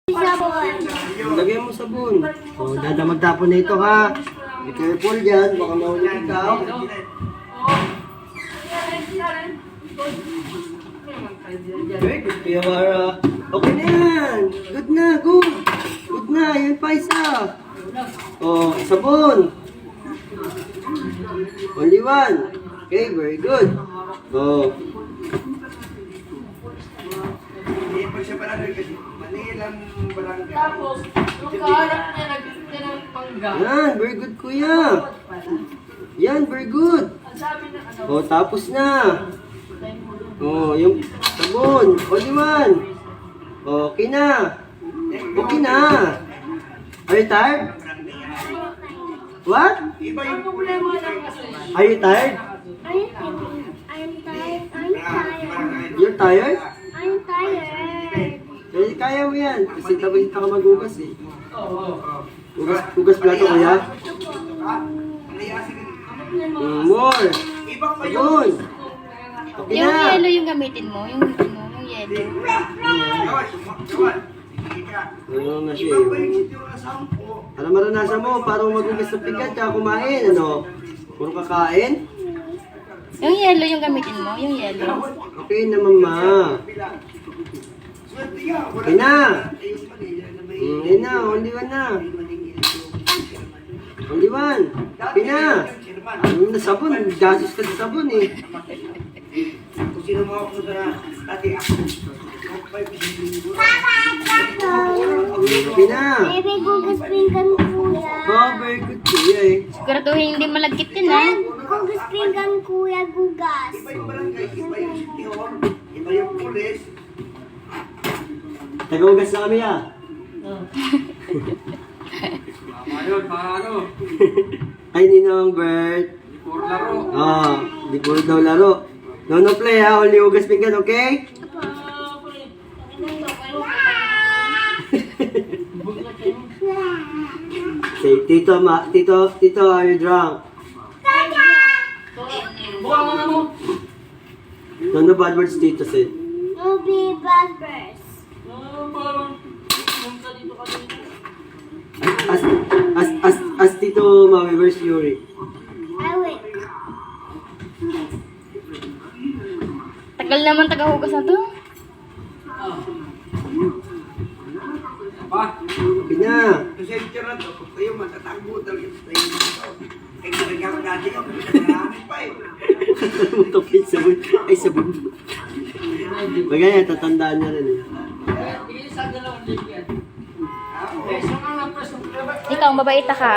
Lagyan mo sabon. O, dadamag-tapon na ito ha. Be careful dyan, baka mahulog ikaw. Very good, Kuya Mara. Okay na yan. Good na, good. Good na, yan pa isa. O, sabon. Only one. Okay, very good. O. Tapos, yung kaharap niya ng pangga. Yan, very good kuya. Yan, very good. Ang sabi ng ano, O, tapos na. O, yung sabon. Only one. Okay na. Okay na. Are you tired? What? ang problema lang kasi, Are you tired? I'm tired. I'm tired. You're tired? I'm tired. Eh, kaya mo yan. Kasi tapos ka magugas eh. oo. Hugas plato kuya? More. Sabon. Okay Yung na. yellow yung gamitin mo, yung ano, yung yellow. Ano na siya eh. Para maranasan mo, parang magugas ng pigat tsaka kumain, ano? Puro kakain? Yung yellow yung gamitin mo, yung yellow. Okay na, mama. Okay na. Okay na, only one na. Only one. Okay na. Yung sabon, gasos ka sa sabon eh. Okay na. Baby, gugas pinggan kuya. Oh, very good kuya eh. Siguraduhin hindi malagkit yun, ha? Gugas pinggan kuya, gugas. Taga-ugas na kami ah. Ayun, para ano, Ay, Ninong Bert. puro laro. Ah, di puro daw laro. No play ha, only ugas pinggan, okay? Say, Tito, are you drunk? Buka mo na mo. No bad words, Tito said. No be bad birds. Parang, pumunta dito kanina. As Tito Mami, where's Yuri? I wait. Tagal naman tagahugas na to. Pa, Okay na. Mutapit sabon. Ay, sabon. Bagay, tatandaan na rin eh. isa dalawang ligyan. Beso ka na, preso. Ikaw, mabait ka.